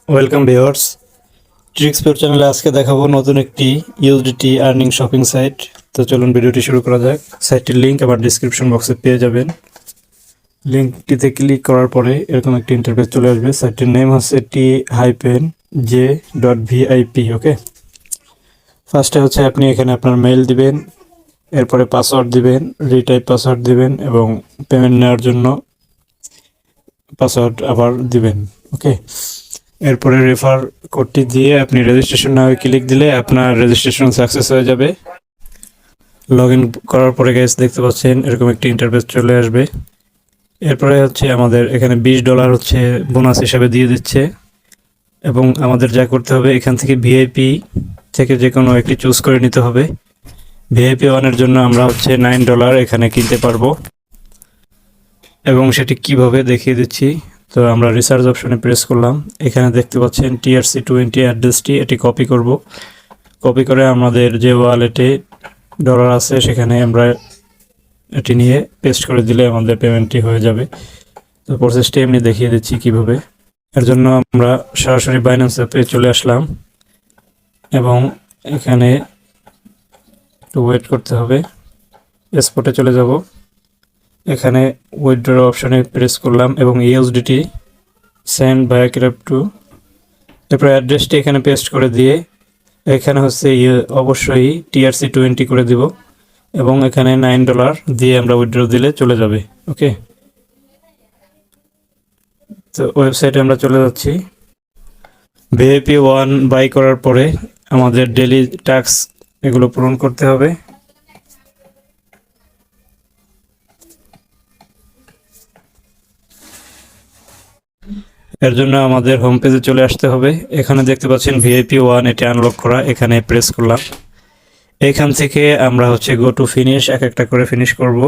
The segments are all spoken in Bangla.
ওয়েলকাম ভিউয়ার্স, ট্রিক্সপিওর চ্যানেলে আজকে দেখাবো নতুন একটি ইউএসডিটি আর্নিং শপিং সাইট। তো চলুন ভিডিওটি শুরু করা যাক। সাইটটির লিঙ্ক আমার ডিসক্রিপশন বক্সে পেয়ে যাবেন। লিঙ্কটিতে ক্লিক করার পরে এরকম একটি ইন্টারফেস চলে আসবে। সাইটটির নেম হচ্ছে T-J.Vip। ওকে, ফার্স্টে হচ্ছে আপনি এখানে আপনার মেইল দিবেন, এরপরে পাসওয়ার্ড দিবেন, রিটাইপ পাসওয়ার্ড দিবেন এবং পেমেন্ট নেওয়ার জন্য পাসওয়ার্ড আবার দিবেন। ওকে, এরপরে রেফার কোডটি দিয়ে আপনি রেজিস্ট্রেশন নাও ক্লিক দিলে আপনার রেজিস্ট্রেশন সাকসেস হয়ে যাবে। লগ ইন করার পরে গাইস দেখতে পাচ্ছেন এরকম একটি ইন্টারফেস চলে আসবে। এরপরে হচ্ছে আমাদের এখানে $20 হচ্ছে বোনাস হিসাবে দিয়ে দিচ্ছে এবং আমাদের যা করতে হবে এখান থেকে ভিআইপি থেকে যে কোনো একটি চুজ করে নিতে হবে। ভিআইপি 1 এর জন্য আমরা হচ্ছে $9 এখানে কিনতে পারবো এবং সেটি কিভাবে দেখিয়ে দিচ্ছি। তো আমরা রিসার্চ অপশনে প্রেস করলাম, এখানে দেখতে পাচ্ছেন TRC20 অ্যাড্রেসটি, এটি কপি করব। কপি করে আমাদের যে ওয়ালেটে ডলার আছে সেখানে আমরা এটি নিয়ে পেস্ট করে দিলে আমাদের পেমেন্টটি হয়ে যাবে। তো প্রসেসটি এমনি দেখিয়ে দিচ্ছি কিভাবে। এর জন্য আমরা সরাসরি বাইন্যান্স অ্যাপে চলে আসলাম এবং এখানে একটু ওয়েট করতে হবে। স্পটে চলে যাব, এখানে উইথড্র অপশনে প্রেস করলাম এবং USDT সেন্ড বাই ক্রিপ্টো, এরপর অ্যাড্রেসটি এখানে পেস্ট করে দিয়ে এখানে হচ্ছে অবশ্যই TRC20 করে দিব এবং এখানে $9 দিয়ে আমরা উইথড্র দিলে চলে যাবে। ওকে, তো ওয়েবসাইটে আমরা চলে যাচ্ছি। ভিআইপি 1 বাই করার পরে আমাদের ডেইলি টাস্ক এগুলো পূরণ করতে হবে। এর জন্য আমাদের হোম পেজে চলে আসতে হবে। এখানে দেখতে পাচ্ছেন ভিআইপি 1 এটি আনলক করা, এখানে প্রেস করলাম। এখান থেকে আমরা হচ্ছে গো টু ফিনিশ এক একটা করে ফিনিশ করব,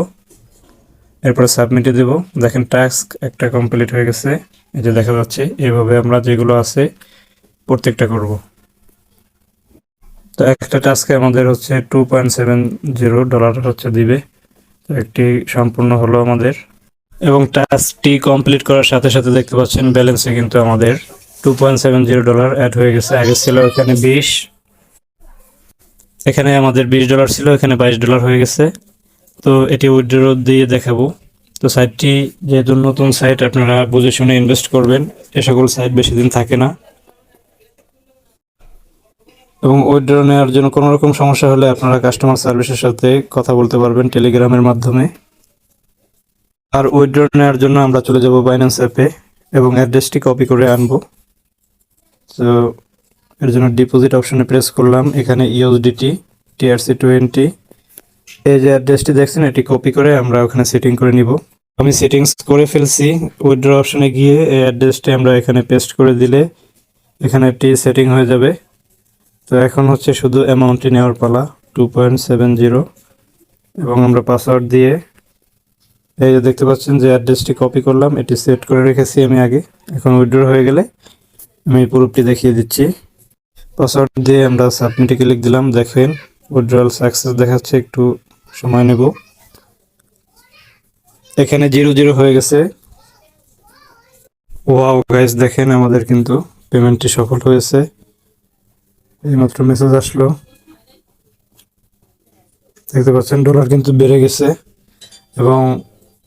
এরপরে সাবমিটে দেব। দেখেন টাস্ক একটা কমপ্লিট হয়ে গেছে, এই যে দেখা যাচ্ছে। এইভাবে আমরা যেগুলো আছে প্রত্যেকটা করব। তো একটা টাস্কে আমাদের হচ্ছে $2.70 হচ্ছে দিবে। তো একটি সম্পূর্ণ হলো আমাদের এবং টাস্কটি কমপ্লিট করার সাথে সাথে দেখতে পাচ্ছেন ব্যালেন্সে কিন্তু আমাদের $2.70 অ্যাড হয়ে গেছে। আগে ছিল এখানে 20, এখানে আমাদের $20 ছিল, এখানে $22 হয়ে গেছে। তো এটি উইথড্র দিয়ে দেখাবো। তো সাইটটি যেহেতু নতুন সাইট, আপনারা বুঝে শুনে ইনভেস্ট করবেন, এ সকল সাইট বেশি দিন থাকে না। এবং উইথড্র নেওয়ার জন্য কোনো রকম সমস্যা হলে আপনারা কাস্টমার সার্ভিসের সাথে কথা বলতে পারবেন টেলিগ্রামের মাধ্যমে। আর উইথড্র নেওয়ার জন্য আমরা চলে যাব বাইন্যান্স অ্যাপে এবং অ্যাড্রেসটি কপি করে আনবো। তো এর জন্য ডিপোজিট অপশনে প্রেস করলাম, এখানে USDT TRC20 এই যে অ্যাড্রেসটি দেখছেন এটি কপি করে আমরা ওখানে সেটিং করে নিব। আমি সেটিংস করে ফেলছি। উইথড্র অপশনে গিয়ে এই অ্যাড্রেসটি আমরা এখানে পেস্ট করে দিলে এখানে একটি সেটিং হয়ে যাবে। তো এখন হচ্ছে শুধু অ্যামাউন্টটি নেওয়ার পালা, 2.70 এবং আমরা পাসওয়ার্ড দিয়ে এই যে দেখতে পাচ্ছেন যে অ্যাড্রেসটি কপি করলাম, এটি সেট করে রেখেছি আমি আগে। এখন উইথড্র হয়ে গেলে আমি প্রুফটি দেখিয়ে দিচ্ছি। পাসওয়ার্ড দিয়ে আমরা সাবমিটে ক্লিক দিলাম, দেখেন উইথড্রয়াল সাকসেস দেখাচ্ছে, একটু সময় নেব। এখানে 0 হয়ে গেছে। ওয়াও গাইস, দেখেন আমাদের কিন্তু পেমেন্টটি সফল হয়েছে। এইমাত্র মেসেজ আসলো, দেখতে পাচ্ছেন ডলার কিন্তু বেড়ে গেছে এবং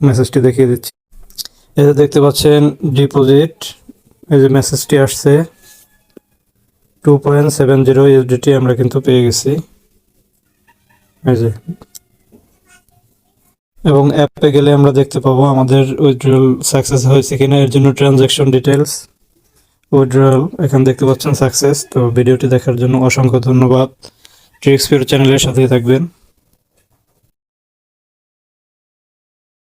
মেসেজটি দেখিয়ে দিচ্ছি। এই যে দেখতে পাচ্ছেন ডিপোজিট, এই যে মেসেজটি আসছে 2.70 USDT আমরা কিন্তু পেয়ে গেছি। এই যে এবং অ্যাপে গেলে আমরা দেখতে পাবো আমাদের উইথড্রয়াল সাকসেস হয়েছে কিনা। এর জন্য ট্রানজ্যাকশন ডিটেলস, উইথড্রয়াল এখানে দেখতে পাচ্ছেন সাকসেস। তো ভিডিওটি দেখার জন্য অসংখ্য ধন্যবাদ। ট্রিক্সপিওর চ্যানেলের সাথেই থাকবেন।